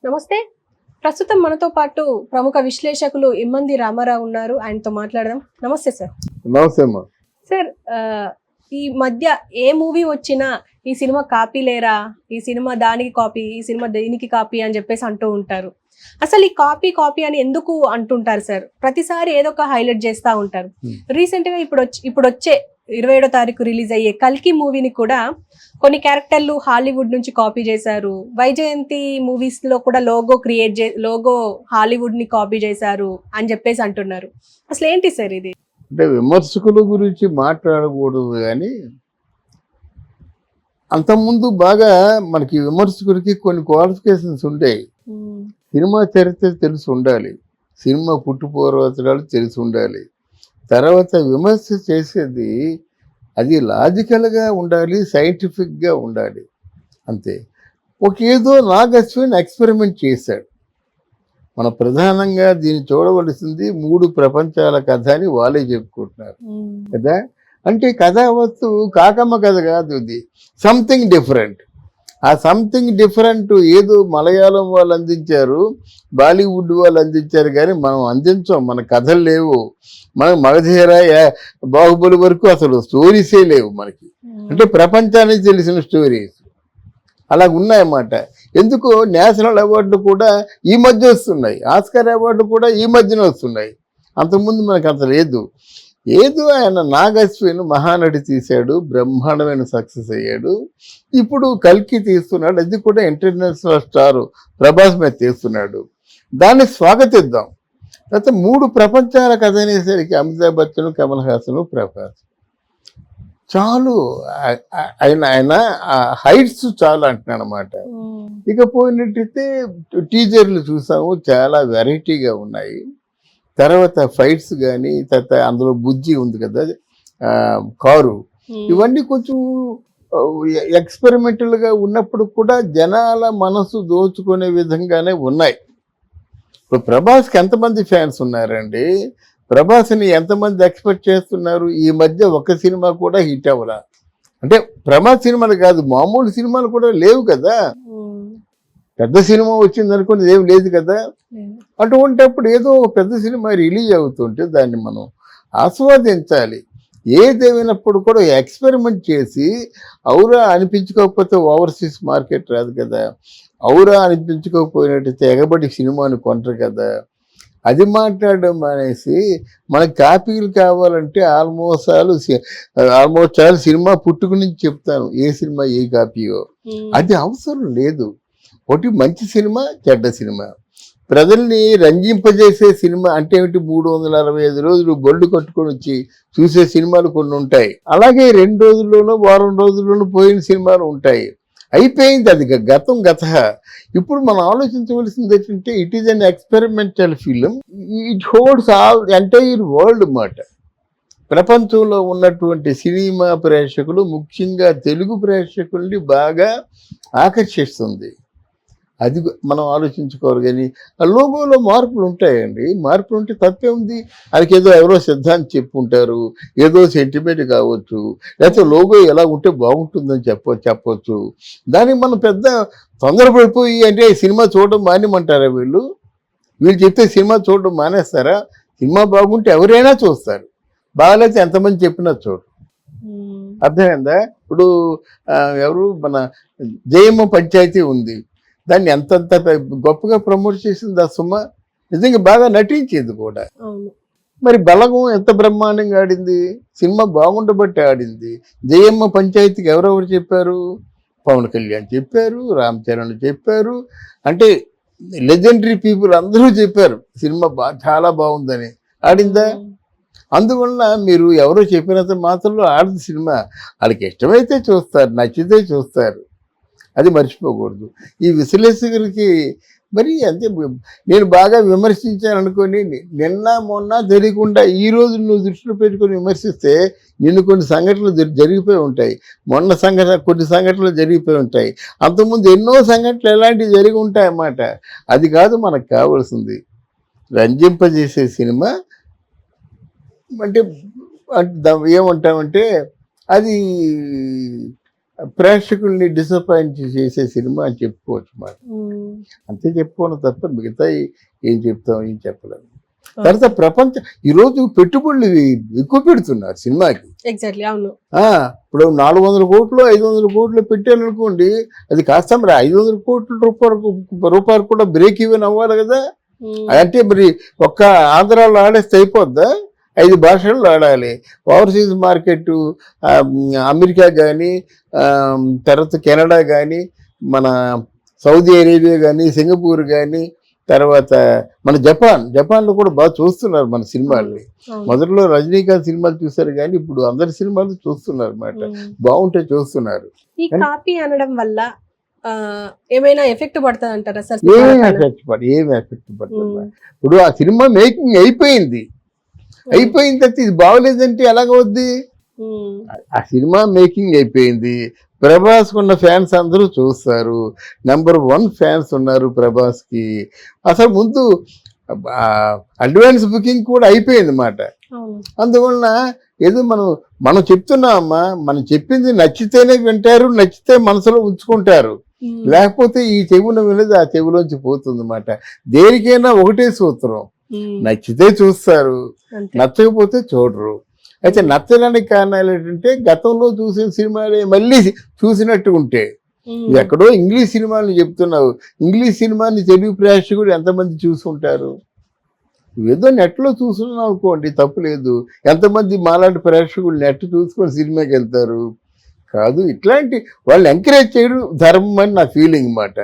నమస్తే. ప్రస్తుతం మనతో పాటు ప్రముఖ విశ్లేషకులు ఇమ్మంది రామారావు ఉన్నారు. ఆయనతో మాట్లాడదాం. నమస్తే సార్. నమస్తే అమ్మా. సార్, ఈ మధ్య ఏ మూవీ వచ్చినా ఈ సినిమా కాపీ లేరా, ఈ సినిమా దానికి కాపీ, ఈ సినిమా దీనికి కాపీ అని చెప్పేసి అంటూ ఉంటారు. అసలు ఈ కాపీ కాపీ అని ఎందుకు అంటుంటారు సార్? ప్రతిసారి ఏదో ఒక హైలైట్ చేస్తూ ఉంటారు. రీసెంట్ గా ఇప్పుడు వచ్చే 27వ తారీఖు రిలీజ్ అయ్యే కల్కి మూవీని కూడా కొన్ని క్యారెక్టర్లు హాలీవుడ్ నుంచి కాపీ చేశారు. వైజయంతి మూవీస్ లో కూడా లోగో హాలీవుడ్ ని కాపీ చేశారు అని చెప్పేసి అంటున్నారు. అసలు ఏంటి సార్ ఇది? అంటే విమర్శకుల గురించి మాట్లాడకూడదు, కానీ అంతకుముందు బాగా మనకి విమర్శకుడికి కొన్ని క్వాలిఫికేషన్స్ ఉండేవి. సినిమా చరిత్ర తెలిసి ఉండాలి, సినిమా పుట్టుపూర్వతరాలు తెలిసి ఉండాలి. తర్వాత విమర్శ చేసేది అది లాజికల్గా ఉండాలి, సైంటిఫిక్గా ఉండాలి. అంతే. ఏదో నాగశ్విన్ ఎక్స్పెరిమెంట్ చేశాడు. మన ప్రధానంగా దీన్ని చూడవలసింది 3 ప్రపంచాల కథ అని వాళ్ళే చెప్పుకుంటున్నారు కదా. అంటే కథ వస్తువు కాకమ్మ కథ కాదు, ఇది సంథింగ్ డిఫరెంట్. ఆ సంథింగ్ డిఫరెంట్ ఏదో మలయాళం వాళ్ళు అందించారు, బాలీవుడ్ వాళ్ళు అందించారు, కానీ మనం అందించాం. మన కథలు లేవు, మనకు మగధీర బాహుబలి వరకు అసలు స్టోరీసే లేవు మనకి. అంటే ప్రపంచానికి తెలిసిన స్టోరీస్ అలా ఉన్నాయన్నమాట. ఎందుకో నేషనల్ అవార్డులు కూడా ఈ మధ్య వస్తున్నాయి, ఆస్కార్ అవార్డులు కూడా ఈ మధ్యన వస్తున్నాయి. అంతకుముందు మనకు అంత లేదు. ఏదో ఆయన నాగశ్విన్ మహానటి తీశాడు, బ్రహ్మాండమైన సక్సెస్ అయ్యాడు. ఇప్పుడు కల్కి తీస్తున్నాడు, అది కూడా ఇంటర్నేషనల్ స్టార్ ప్రభాస్ మీద తీస్తున్నాడు. దాన్ని స్వాగతిద్దాం. అయితే 3 ప్రపంచాల కథ అనేసరికి అమితాబ్ బచ్చన్, కమల్ హాసన్, ప్రభాస్ చాలు. ఆయన హైట్స్ చాలు అంటున్నాడు అనమాట. ఇక పోయినట్టయితే టీజర్లు చూసాము, చాలా వెరైటీగా ఉన్నాయి. తర్వాత ఫైట్స్ కానీ, తర్వాత అందులో బుజ్జి ఉంది కదా, కారు, ఇవన్నీ కొంచెం ఎక్స్పెరిమెంటల్గా ఉన్నప్పుడు కూడా జనాల మనసు దోచుకునే విధంగానే ఉన్నాయి. ఇప్పుడు ప్రభాస్కి ఎంతమంది ఫ్యాన్స్ ఉన్నారండి? ప్రభాస్ని ఎంతమంది ఎక్స్పెక్ట్ చేస్తున్నారు? ఈ మధ్య ఒక సినిమా కూడా హిట్ అవ్వరా? అంటే ప్రభాస్ సినిమాలు కాదు, మామూలు సినిమాలు కూడా లేవు కదా. పెద్ద సినిమా వచ్చింది అనుకుని ఏం లేదు కదా. అటువంటిప్పుడు ఏదో పెద్ద సినిమా రిలీజ్ అవుతుంటే దాన్ని మనం ఆస్వాదించాలి. ఏదేమైనప్పుడు కూడా ఎక్స్పెరిమెంట్ చేసి ఔరా అనిపించుకోకపోతే ఓవర్సీస్ మార్కెట్ రాదు కదా. ఔరా అనిపించుకోకపోయినట్టయితే ఎగబడి సినిమాని కొంటారు కదా. అది మాట్లాడడం అనేసి మనకి కాపీలు కావాలంటే ఆల్మోస్ట్ ఆల్ సినిమా పుట్టుకు నుంచి చెప్తాను ఏ సినిమా ఏ కాపీయో. అది అవసరం లేదు. ఒకటి మంచి సినిమా, చెడ్డ సినిమా, ప్రజల్ని రంజింపజేసే సినిమా అంటే ఏమిటి? 365 రోజులు బొల్లు కట్టుకొని వచ్చి చూసే సినిమాలు కొన్ని ఉంటాయి. అలాగే 2 రోజుల్లోనూ వారం రోజుల్లోనూ పోయిన సినిమాలు ఉంటాయి. అయిపోయింది, అది గతం గత. ఇప్పుడు మనం ఆలోచించవలసింది ఏంటంటే it is an experimental film. It holds all entire world అన్నమాట. ప్రపంచంలో ఉన్నటువంటి సినిమా ప్రేక్షకులు, ముఖ్యంగా తెలుగు ప్రేక్షకుల్ని బాగా ఆకర్షిస్తుంది. అది మనం ఆలోచించుకోరు. కానీ ఆ లోగోలో మార్పులు ఉంటాయండి. మార్పులు ఉంటే తప్పే ఉంది. అది ఏదో ఎవరో సిద్ధాంతం చెప్పుకుంటారు, ఏదో సెంటిమెంట్ కావచ్చు, లేకపోతే లోగో ఎలా ఉంటే బాగుంటుందని చెప్పవచ్చు. దానికి మనం పెద్ద తొందరపడిపోయి అంటే సినిమా చూడడం మానేమంటారా? వీళ్ళు చెప్తే సినిమా చూడడం మానేస్తారా? సినిమా బాగుంటే ఎవరైనా చూస్తారు, బాగాలేతే ఎంతమంది చెప్పినా చూడు. అర్థమైందా? ఇప్పుడు ఎవరు మన జయమ్మ పంచాయతీ ఉంది, దాన్ని ఎంతంత గొప్పగా ప్రమోట్ చేసింది ఆ సుమ. నిజంగా బాగా నటించింది కూడా. మరి బలగం ఎంత బ్రహ్మాండంగా ఆడింది, సినిమా బాగుండబట్టి ఆడింది. జయమ్మ పంచాయతీకి ఎవరెవరు చెప్పారు? పవన్ కళ్యాణ్ చెప్పారు, రామ్ చరణ్ చెప్పారు, అంటే లెజెండరీ పీపుల్ అందరూ చెప్పారు సినిమా చాలా బాగుందని. ఆడిందా? అందువల్ల మీరు ఎవరో చెప్పినంత మాత్రంలో ఆడదు సినిమా. వాళ్ళకి ఇష్టమైతే చూస్తారు, నచ్చితే చూస్తారు, అది మర్చిపోకూడదు. ఈ విశ్లేషకులకి మరి అంతే. నేను బాగా విమర్శించాను అనుకొని నిన్న మొన్న తెలియకుండా ఈరోజు నువ్వు దృష్టిలో పెట్టుకొని విమర్శిస్తే నిన్ను కొన్ని సంఘటనలు జరిగిపోయి ఉంటాయి. కొన్ని సంఘటనలు జరిగిపోయి ఉంటాయి. అంతకుముందు ఎన్నో సంఘటనలు ఎలాంటివి జరిగి ఉంటాయి అన్నమాట. అది కాదు మనకు కావాల్సింది. రంజింపజేసే సినిమా అంటే ఏమంటామంటే అది ప్రేక్షకుల్ని డిసప్పాయింట్ చేసే సినిమా అని చెప్పుకోవచ్చు మాట. అంతే చెప్పుకోవడం తప్ప మిగతా ఏం చెప్తాం, ఏం చెప్పలేము. తర్వాత ప్రపంచం ఈరోజు పెట్టుబడులు ఎక్కువ పెడుతున్నారు సినిమాకి. ఎగ్జాక్ట్లీ, అవును. ఇప్పుడు 400 కోట్లు 500 కోట్లు పెట్టారనుకోండి, అది కాస్త మరి 500 కోట్ల రూపాయలు కూడా బ్రేక్ ఈవెన్ అవ్వాలి కదా. అంటే మరి ఒక్క ఆంధ్రాలో ఆడేస్తే అయిపోద్దా? 5 భాషల్లో ఆడాలి. ఓవర్సీస్ మార్కెట్ అమెరికా కానీ, తర్వాత కెనడా కానీ, మన సౌదీ అరేబియా కానీ, సింగపూర్ కానీ, తర్వాత మన జపాన్లో కూడా బాగా చూస్తున్నారు మన సినిమాల్ని. మొదట్లో రజనీకాంత్ సినిమాలు చూస్తారు కానీ ఇప్పుడు అందరి సినిమాలు చూస్తున్నారు అన్నమాట. బాగుంటే చూస్తున్నారు. ఈ కాపీ అనడం వల్ల ఏమైనా ఎఫెక్ట్ పడుతుంది అంటారా సార్? ఏం ఎఫెక్ట్ పడుతుంది? ఇప్పుడు ఆ సినిమా మేకింగ్ అయిపోయిన తర్వాత ఇది బాగోలేదంటే ఎలాగవుద్ది? ఆ సినిమా మేకింగ్ అయిపోయింది, ప్రభాస్ ఉన్న ఫ్యాన్స్ అందరూ చూస్తారు, నెంబర్ 1 ఫ్యాన్స్ ఉన్నారు ప్రభాస్కి. అసలు ముందు అడ్వాన్స్ బుకింగ్ కూడా అయిపోయింది అన్నమాట. అందువలన ఏదో మనం చెప్తున్నామమ్మా, మనం చెప్పింది నచ్చితేనే వింటారు, నచ్చితే మనసులో ఉంచుకుంటారు. లేకపోతే ఈ చెవున వినేది ఆ చెవులోంచి పోతుంది అన్నమాట. దేనికైనా ఒకటే సూత్రం, నచ్చితే చూస్తారు, నచ్చకపోతే చూడరు. అయితే నచ్చడానికి కారణాలు ఏంటంటే గతంలో చూసిన సినిమాలే మళ్ళీ చూసినట్టు ఉంటే. ఎక్కడో ఇంగ్లీష్ సినిమాలు చెప్తున్నావు, ఇంగ్లీష్ సినిమాని తెలుగు ప్రేక్షకుడు ఎంతమంది చూసుకుంటారు? ఏదో నెట్లో చూస్తున్నాం అనుకోండి, తప్పు లేదు. ఎంతమంది మాలాంటి ప్రేక్షకులు నెట్ చూసుకొని సినిమాకి వెళ్తారు? కాదు, ఇట్లాంటి వాళ్ళు ఎంకరేజ్ చేయడం ధర్మం అని నా ఫీలింగ్ అన్నమాట.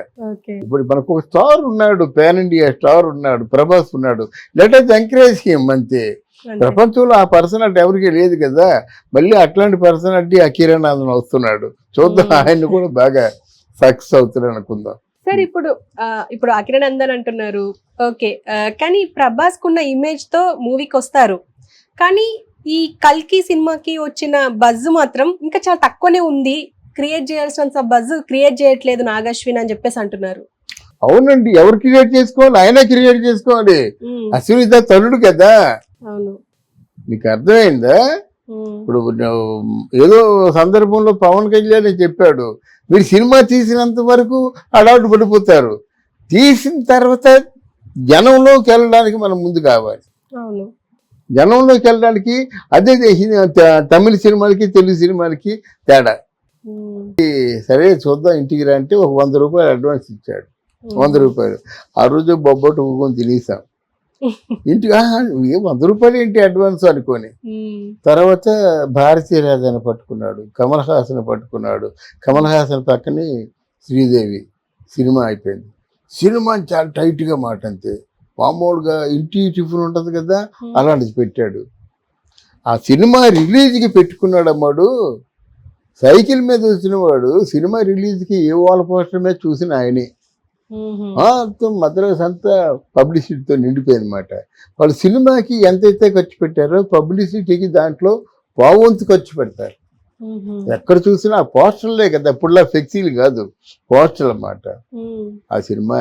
ఇప్పుడు మనకు ఒక స్టార్ ఉన్నాడు, పాన్ ఇండియా స్టార్ ఉన్నాడు, ప్రభాస్ ఉన్నాడు, లెట్ us ఎంకరేజ్ హిమ్ అంతే. ప్రపంచంలో ఆ పర్సనాలిటీ ఎవరికి లేదు కదా. మళ్ళీ అట్లాంటి పర్సనాలిటీ ఆ కిరణ్ ఆనంద్ వస్తున్నాడు, చూద్దాం ఆయన కూడా బాగా సక్సెస్ అవుతాడు అనుకుందాం. సార్ ఇప్పుడు అకిరణ్ నందన్ అంటున్నారు, ఓకే, కానీ ప్రభాస్ కున్న ఇమేజ్ తో మూవీకి వస్తారు, కానీ ఈ కల్కి సినిమాకి వచ్చిన బజ్ మాత్రం ఇంకా చాలా తక్కువనే ఉంది, క్రియేట్ చేయాల్సినంత బజ్ క్రియేట్ చేయట్లేదు నాగశ్విన్ అని చెప్పేసి అంటున్నారు. అవునండి, ఎవరు క్రియేట్ చేసుకోవాలి? ఆయన క్రియేట్ చేసుకోవాలి. అశ్విని తల్లుడు కదా. అవును, నీకు అర్థమైందా? ఇప్పుడు ఏదో సందర్భంలో పవన్ కళ్యాణ్ చెప్పాడు, మీరు సినిమా తీసినంత వరకు అడౌట్ పడిపోతారు, తీసిన తర్వాత జనంలోకి వెళ్ళడానికి మనం ముందు కావాలి. అవును, జనంలోకి వెళ్ళడానికి అదే తమిళ సినిమాలకి తెలుగు సినిమాలకి తేడా. సరే చూద్దాం ఇంటికి రా అంటే ఒక 100 రూపాయలు అడ్వాన్స్ ఇచ్చాడు. 100 రూపాయలు ఆ రోజు బొబ్బట్టు ఊకొని తినేసాం. ఇంటికి 100 రూపాయలు ఏంటి అడ్వాన్స్ అనుకొని. తర్వాత భారతీయ రాజాని పట్టుకున్నాడు, కమల్ హాసన్ పట్టుకున్నాడు, కమల్ హాసన్ పక్కనే శ్రీదేవి. సినిమా అయిపోయింది. సినిమా చాలా టైట్గా మాట అంతే. మామూలుగా ఇంటి టిఫిన్ ఉంటుంది కదా, అలాంటిది పెట్టాడు. ఆ సినిమా రిలీజ్కి పెట్టుకున్నాడు అమ్మాడు. సైకిల్ మీద వచ్చిన వాడు సినిమా రిలీజ్కి ఏ వాల్ పోస్టర్ మీద చూసిన ఆయనే. మద్రాస్ అంతా పబ్లిసిటీతో నిండిపోయింది అనమాట. వాళ్ళు సినిమాకి ఎంతైతే ఖర్చు పెట్టారో పబ్లిసిటీకి దాంట్లో పావంతు ఖర్చు పెడతారు. ఎక్కడ చూసినా ఆ పోస్టర్లే కదా, అప్పుడులా ఫ్లెక్సీలు కాదు, పోస్టర్లు అన్నమాట. ఆ సినిమా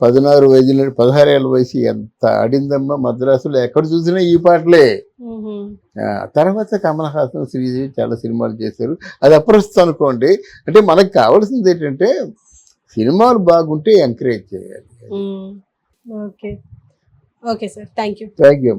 16 ఏళ్ళ వయసు ఎంత ఆడిందమ్మా మద్రాసులో, ఎక్కడ చూసినా ఈ పాటలే. తర్వాత కమల్ హాసన్, శ్రీదేవి చాలా సినిమాలు చేశారు. అది అప్రస్తుతం అనుకోండి. అంటే మనకు కావాల్సింది ఏంటంటే సినిమాలు బాగుంటే ఎంకరేజ్ చేయాలి. ఓకే సార్, థ్యాంక్ యూ అమ్మా.